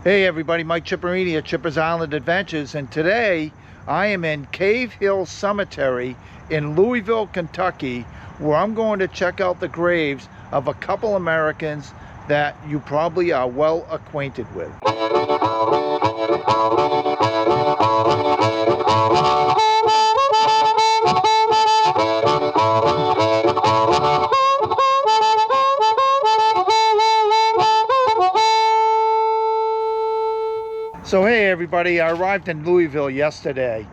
Hey everybody, Mike Chipperini at Chipper's Island Adventures, and today I am in Cave Hill Cemetery in Louisville, Kentucky, where I'm going to check out the graves of a couple Americans that you probably are well acquainted with. So hey everybody, I arrived in Louisville yesterday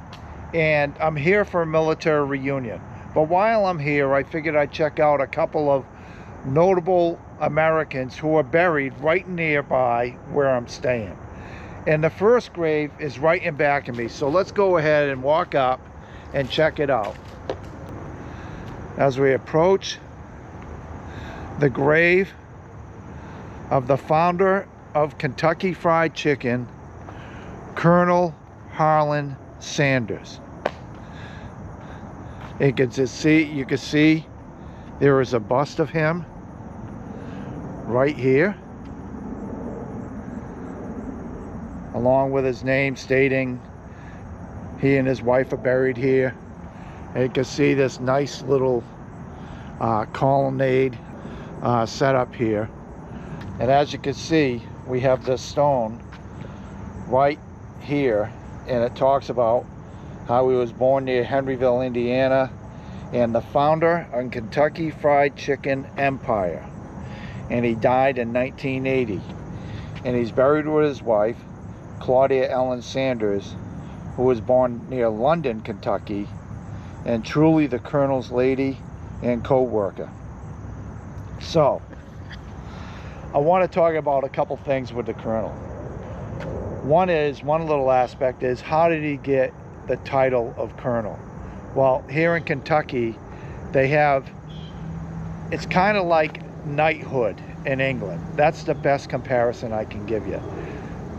and I'm here for a military reunion. But while I'm here, I figured I'd check out a couple of notable Americans who are buried right nearby where I'm staying. And the first grave is right in back of me. So let's go ahead and walk up and check it out. As we approach the grave of the founder of Kentucky Fried Chicken, Colonel Harlan Sanders. You can see there is a bust of him right here, along with his name stating he and his wife are buried here. And you can see this nice little colonnade set up here. And as you can see, we have this stone right here, and it talks about how he was born near Henryville, Indiana, and the founder of Kentucky Fried Chicken Empire, and he died in 1980, and he's buried with his wife Claudia Ellen Sanders, who was born near London, Kentucky, and truly the Colonel's lady and co-worker. So I want to talk about a couple things with the Colonel. One little aspect is, how did he get the title of Colonel? Well, here in Kentucky, it's kind of like knighthood in England. That's the best comparison I can give you.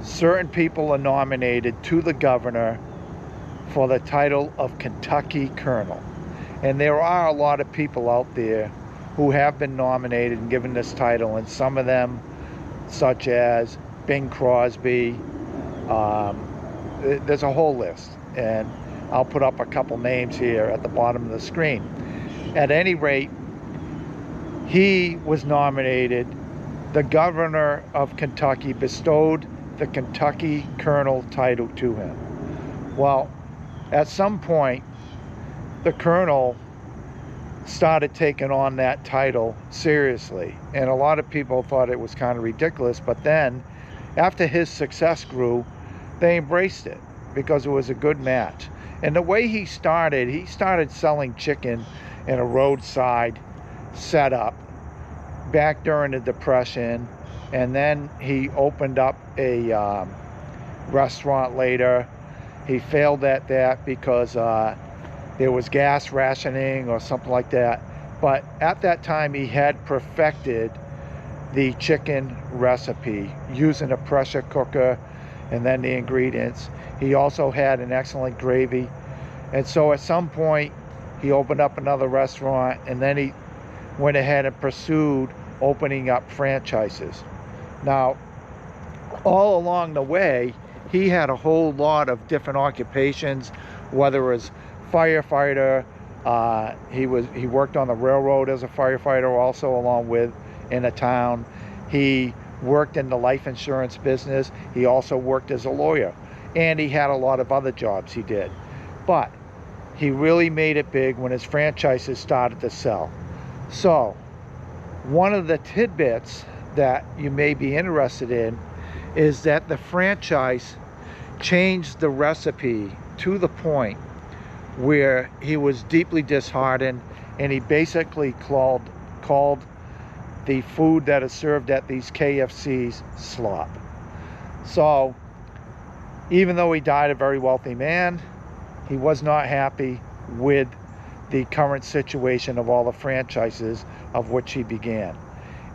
Certain people are nominated to the governor for the title of Kentucky Colonel. And there are a lot of people out there who have been nominated and given this title, and some of them, such as Bing Crosby, there's a whole list, and I'll put up a couple names here at the bottom of the screen. At any rate, he was nominated. The governor of Kentucky bestowed the Kentucky Colonel title to him. Well, at some point, the Colonel started taking on that title seriously, and a lot of people thought it was kind of ridiculous, but then after his success grew, they embraced it because it was a good match. And the way he started selling chicken in a roadside setup back during the Depression, and then he opened up a restaurant later. He failed at that because there was gas rationing or something like that. But at that time, he had perfected the chicken recipe using a pressure cooker and then the ingredients. He also had an excellent gravy. And so at some point, he opened up another restaurant, and then he went ahead and pursued opening up franchises. Now, all along the way, he had a whole lot of different occupations, whether it was firefighter, he worked on the railroad as a firefighter also, along with in a town. He worked in the life insurance business. He also worked as a lawyer, and he had a lot of other jobs he did. But he really made it big when his franchises started to sell. So one of the tidbits that you may be interested in is that the franchise changed the recipe to the point where he was deeply disheartened, and he basically called the food that is served at these KFCs slop. So even though he died a very wealthy man, he was not happy with the current situation of all the franchises of which he began.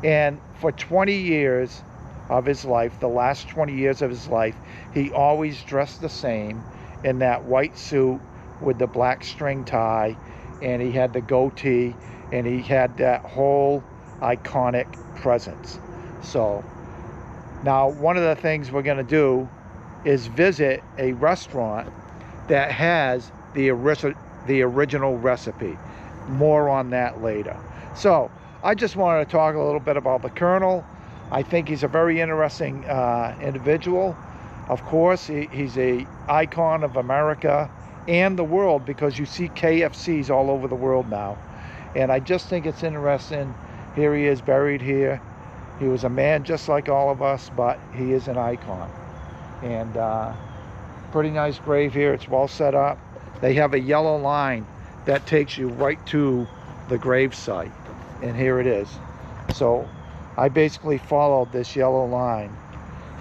And for 20 years of his life, the last 20 years of his life, he always dressed the same in that white suit with the black string tie, and he had the goatee, and he had that whole iconic presence. So Now, one of the things we're going to do is visit a restaurant that has the original recipe. More on that later. So I just wanted to talk a little bit about the Colonel. I think he's a very interesting individual. Of course, he's an icon of America and the world, because you see KFCs all over the world now. And I just think it's interesting. Here he is buried here. He was a man just like all of us, but he is an icon. And pretty nice grave here. It's well set up. They have a yellow line that takes you right to the grave site. And here it is. So I basically followed this yellow line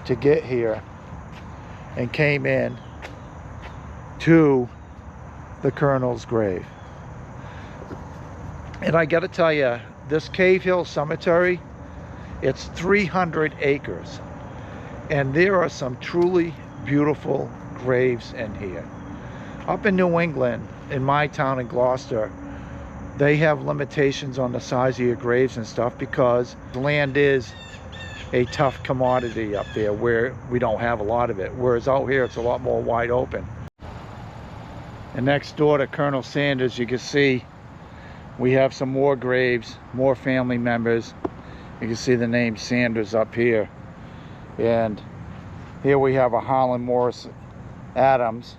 to get here and came in to the Colonel's grave. And I got to tell you, this Cave Hill Cemetery, it's 300 acres. And there are some truly beautiful graves in here. Up in New England, in my town in Gloucester, they have limitations on the size of your graves and stuff, because land is a tough commodity up there where we don't have a lot of it. Whereas out here, it's a lot more wide open. And next door to Colonel Sanders, you can see we have some more graves, more family members. You can see the name Sanders up here. And here we have a Harlan Morris Adams,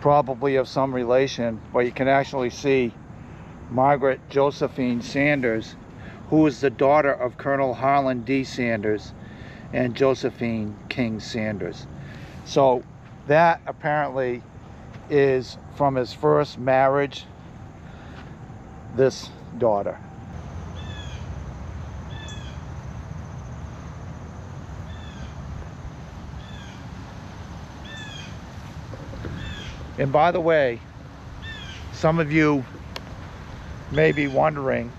probably of some relation, but you can actually see Margaret Josephine Sanders, who is the daughter of Colonel Harlan D. Sanders and Josephine King Sanders. So that apparently is from his first marriage, this daughter. And by the way, some of you may be wondering,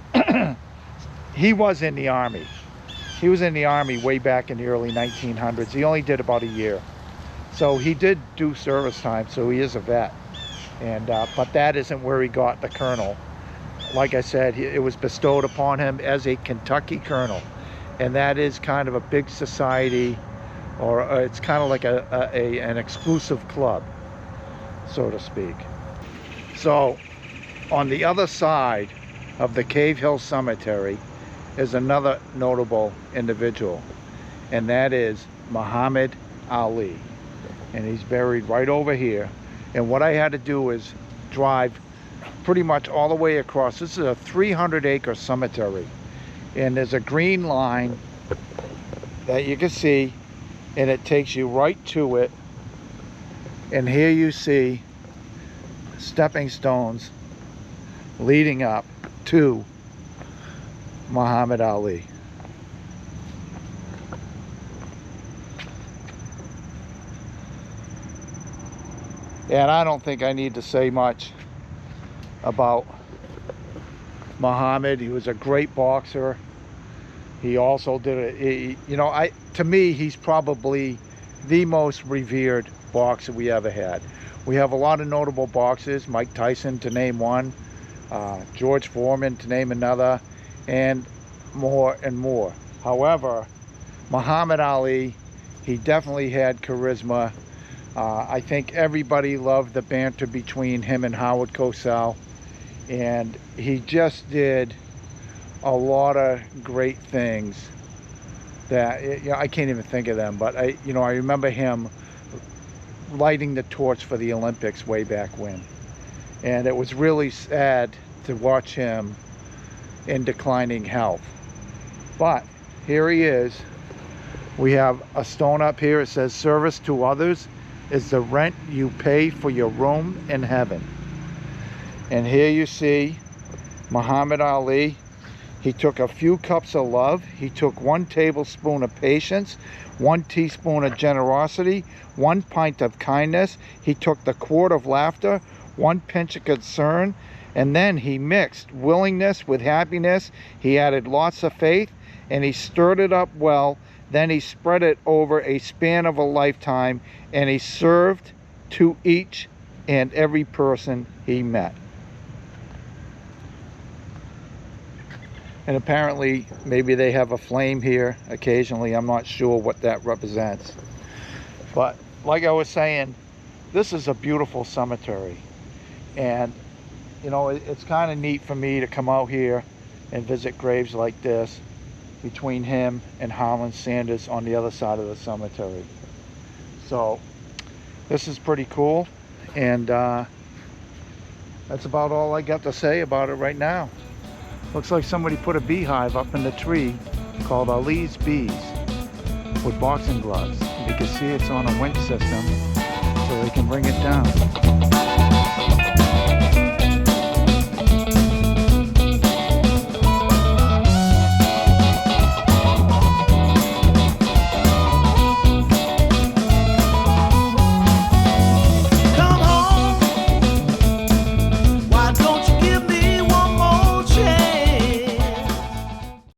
he was in the Army. He was in the Army way back in the early 1900s. He only did about a year. So he did do service time, so he is a vet. And but that isn't where he got the colonel. Like I said, it was bestowed upon him as a Kentucky colonel. And that is kind of a big society, or it's kind of like an exclusive club, so to speak. So on the other side of the Cave Hill Cemetery is another notable individual, and that is Muhammad Ali. And he's buried right over here. And what I had to do is drive pretty much all the way across. This is a 300-acre cemetery, and there's a green line that you can see, and it takes you right to it. And here you see stepping stones leading up to Muhammad Ali. And I don't think I need to say much about Muhammad. He was a great boxer. He also did it. You know, to me, he's probably the most revered boxer we ever had. We have a lot of notable boxers, Mike Tyson to name one, George Foreman to name another, and more and more. However, Muhammad Ali, he definitely had charisma. I think everybody loved the banter between him and Howard Cosell, and he just did a lot of great things that, you know, I can't even think of them, but I remember him lighting the torch for the Olympics way back when, and it was really sad to watch him in declining health. But here he is. We have a stone up here. It says, "Service to others is the rent you pay for your room in heaven." And here you see Muhammad Ali. He took a few cups of love. He took 1 tablespoon of patience, 1 teaspoon of generosity, 1 pint of kindness. He took the quart of laughter, 1 pinch of concern, and then he mixed willingness with happiness. He added lots of faith, and he stirred it up well. Then he spread it over a span of a lifetime, and he served to each and every person he met. And apparently, maybe they have a flame here occasionally. I'm not sure what that represents. But like I was saying, this is a beautiful cemetery. And, you know, it's kind of neat for me to come out here and visit graves like this between him and Harlan Sanders on the other side of the cemetery. So this is pretty cool. And that's about all I got to say about it right now. Looks like somebody put a beehive up in the tree called Ali's Bees with boxing gloves. You can see it's on a winch system so they can bring it down.